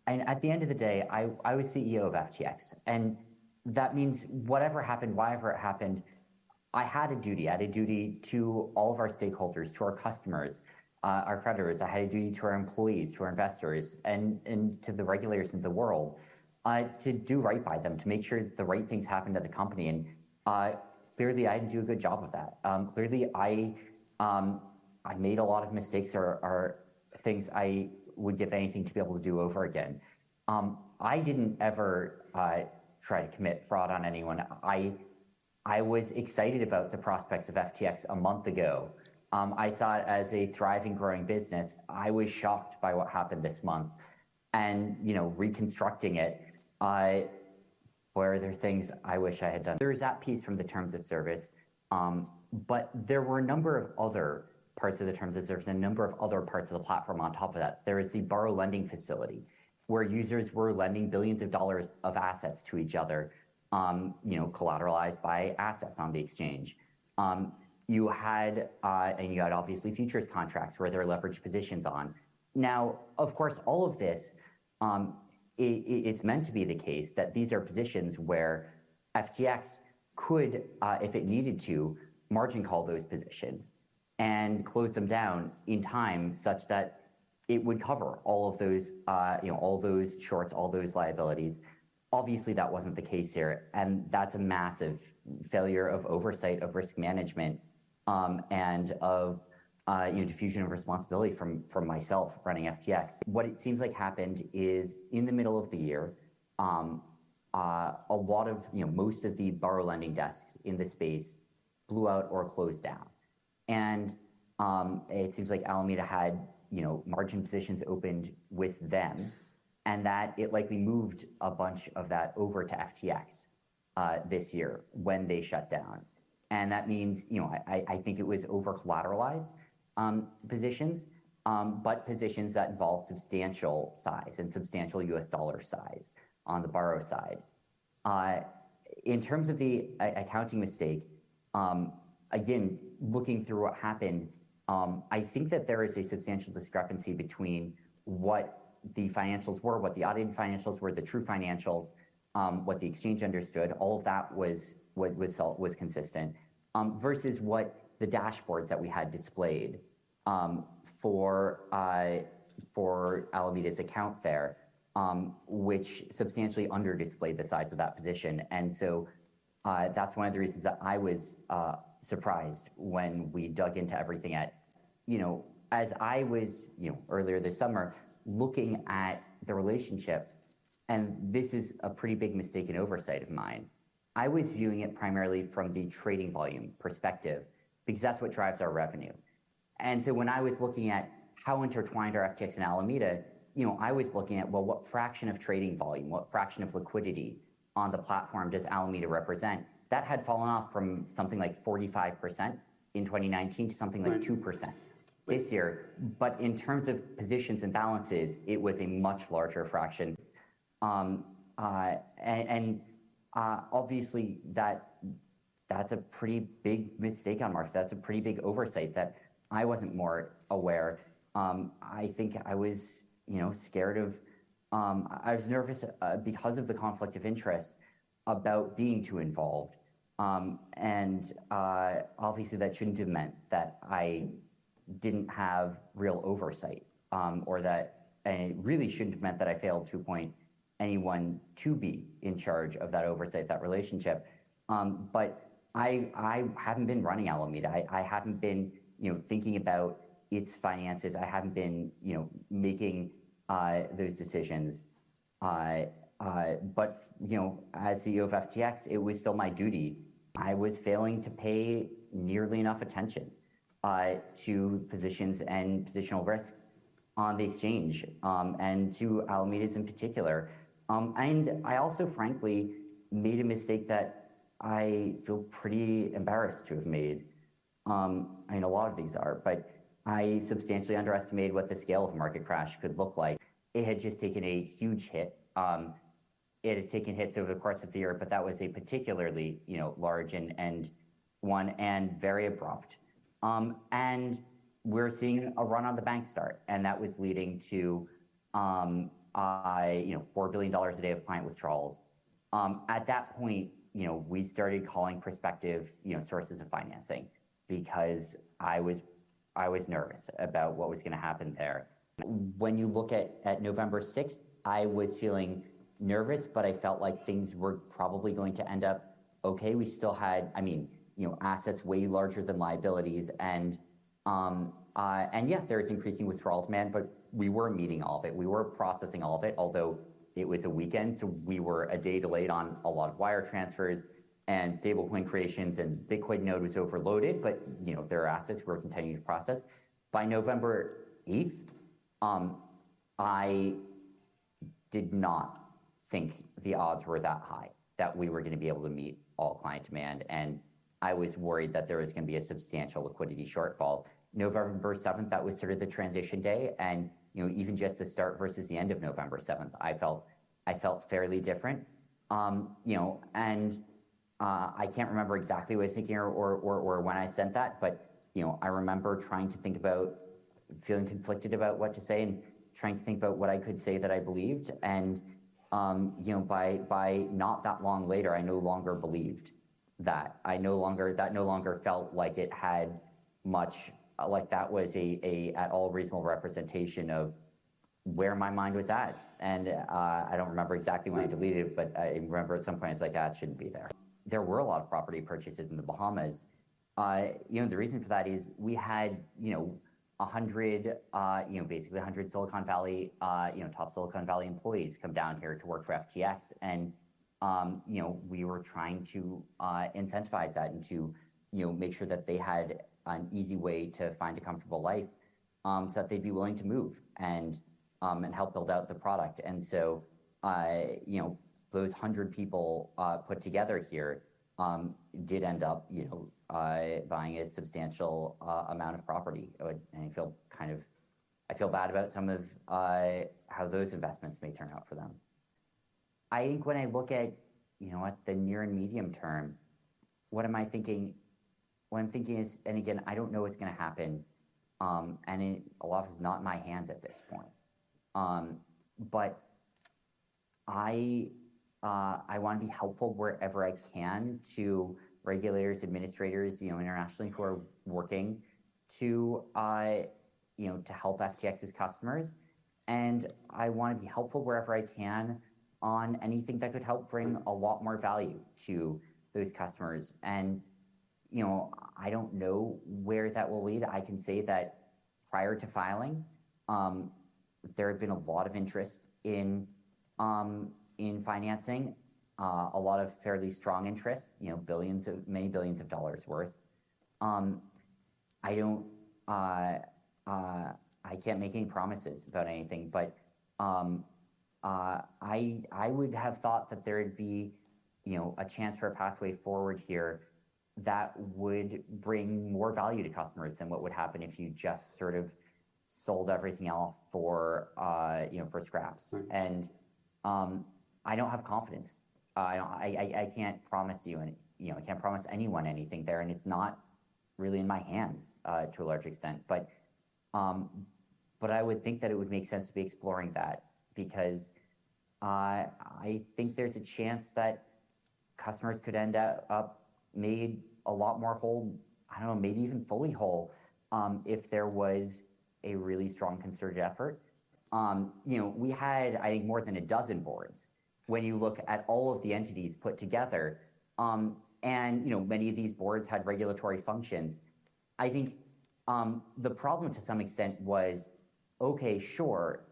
And at the end of the day, I was CEO of FTX. And that means whatever happened, wherever it happened, I had a duty. I had a duty to all of our stakeholders, to our customers, our creditors. I had a duty to our employees, to our investors, and to the regulators in the world to do right by them, to make sure the right things happened at the company. And clearly, I didn't do a good job of that. Clearly, I made a lot of mistakes or things I would give anything to be able to do over again. I didn't ever try to commit fraud on anyone. I was excited about the prospects of FTX a month ago. I saw it as a thriving, growing business. I was shocked by what happened this month, and reconstructing it. Where there are things I wish I had done. There's that piece from the terms of service, but there were a number of other parts of the terms of service and a number of other parts of the platform on top of that. There is the borrow lending facility, where users were lending billions of dollars of assets to each other, collateralized by assets on the exchange. You had obviously futures contracts where there are leveraged positions on. Now, of course, all of this, it's meant to be the case that these are positions where FTX could, if it needed to, margin call those positions and close them down in time such that it would cover all of those, all those shorts, all those liabilities. Obviously, that wasn't the case here, and that's a massive failure of oversight, of risk management, and of diffusion of responsibility from myself running FTX. What it seems like happened is in the middle of the year, a lot of most of the borrow lending desks in the space blew out or closed down, and it seems like Alameda had margin positions opened with them, and that it likely moved a bunch of that over to FTX this year when they shut down. And that means, I think it was over-collateralized positions, but positions that involve substantial size and substantial US dollar size on the borrow side. In terms of the accounting mistake, again, looking through what happened, I think that there is a substantial discrepancy between what the financials were, what the audited financials were, the true financials, what the exchange understood. All of that was consistent, versus what the dashboards that we had displayed for Alameda's account there, which substantially under-displayed the size of that position. And so that's one of the reasons that I was surprised when we dug into everything as I was, earlier this summer, looking at the relationship, and this is a pretty big mistake and oversight of mine. I was viewing it primarily from the trading volume perspective, because that's what drives our revenue. And so when I was looking at how intertwined are FTX and Alameda, I was looking at, well, what fraction of trading volume, what fraction of liquidity on the platform does Alameda represent? That had fallen off from something like 45% in 2019 to something like 2% this year. But in terms of positions and balances, it was a much larger fraction. Obviously, that's a pretty big mistake on Mark. That's a pretty big oversight that I wasn't more aware. I think I was, scared of, I was nervous because of the conflict of interest about being too involved. Obviously that shouldn't have meant that I didn't have real oversight, or that, and it really shouldn't have meant that I failed to appoint anyone to be in charge of that oversight, that relationship. But I haven't been running Alameda. I haven't been, thinking about its finances. I haven't been, making those decisions. But as CEO of FTX, it was still my duty. I was failing to pay nearly enough attention to positions and positional risk on the exchange, and to Alameda's in particular. And I also, frankly, made a mistake that I feel pretty embarrassed to have made. I mean, a lot of these are, but I substantially underestimated what the scale of a market crash could look like. It had just taken a huge hit. It had taken hits over the course of the year, but that was a particularly, large and one, and very abrupt. And we're seeing a run on the bank start, and that was leading to $4 billion a day of client withdrawals. At that point, we started calling prospective sources of financing because I was nervous about what was going to happen there. When you look at November 6th, I was feeling nervous, but I felt like things were probably going to end up okay. We still had, assets way larger than liabilities, and yeah, there's increasing withdrawal demand, but we were meeting all of it. We were processing all of it, although it was a weekend, so we were a day delayed on a lot of wire transfers and stablecoin creations, and Bitcoin node was overloaded, but there are assets we're continuing to process. By November 8th, I did not think the odds were that high that we were going to be able to meet all client demand, and I was worried that there was going to be a substantial liquidity shortfall. November 7th, that was sort of the transition day, and even just the start versus the end of November 7th, I felt fairly different. I can't remember exactly what I was thinking or when I sent that, but I remember trying to think about feeling conflicted about what to say and trying to think about what I could say that I believed. And by not that long later, I no longer believed that. That no longer felt like it had much, like that was a at all reasonable representation of where my mind was at. And I don't remember exactly when I deleted it, but I remember at some point it's like, it shouldn't be there. There were a lot of property purchases in the Bahamas. The reason for that is we had, 100, basically 100 Silicon Valley, top Silicon Valley employees come down here to work for FTX. And, we were trying to incentivize that and to, make sure that they had an easy way to find a comfortable life, so that they'd be willing to move and help build out the product. And so, those 100 people put together here did end up, buying a substantial amount of property. And I feel bad about some of how those investments may turn out for them. I think when I look at, at the near and medium term, what am I thinking? What I'm thinking is, and again, I don't know what's going to happen, and a lot of it's not in my hands at this point. But I want to be helpful wherever I can to regulators, administrators, internationally, who are working to help FTX's customers. And I want to be helpful wherever I can on anything that could help bring a lot more value to those customers. And, I don't know where that will lead. I can say that prior to filing, there had been a lot of interest in financing, a lot of fairly strong interest, many billions of dollars worth. I can't make any promises about anything, but I would have thought that there would be, a chance for a pathway forward here that would bring more value to customers than what would happen if you just sort of sold everything else for scraps. Right. And I don't have confidence. I can't promise you, and I can't promise anyone anything there, and it's not really in my hands to a large extent. But I would think that it would make sense to be exploring that, because I think there's a chance that customers could end up made a lot more whole. I don't know, maybe even fully whole, if there was a really strong concerted effort. We had, I think, more than a dozen boards when you look at all of the entities put together. And, many of these boards had regulatory functions. I think the problem to some extent was, okay, sure,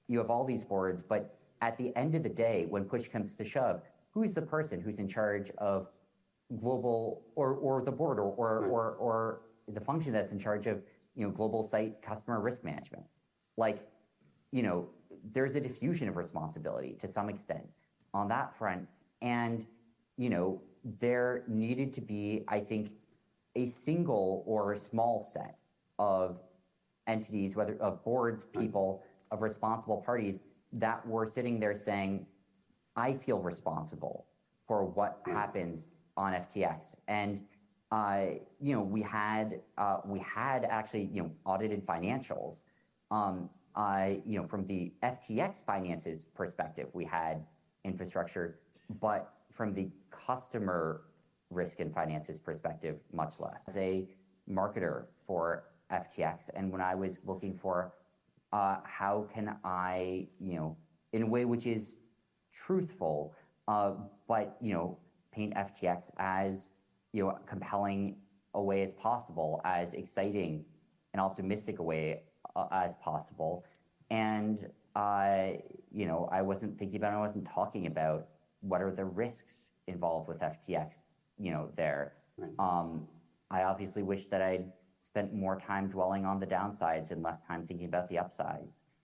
you have all these boards, but at the end of the day, when push comes to shove, who's the person who's in charge of global, or the board, or the function that's in charge of, global site customer risk management? Like, there's a diffusion of responsibility to some extent on that front. And, there needed to be, I think, a single or a small set of entities, whether of boards, people, of responsible parties, that were sitting there saying, I feel responsible for what happens on FTX. And we had actually, audited financials. From the FTX finances perspective, we had infrastructure, but from the customer risk and finances perspective, much less. As a marketer for FTX, and when I was looking for how can I, in a way which is truthful, but paint FTX as compelling a way as possible, as exciting and optimistic a way as possible, and I wasn't thinking about, I wasn't talking about what are the risks involved with FTX, there. Right. I obviously wish that I'd spent more time dwelling on the downsides and less time thinking about the upsides.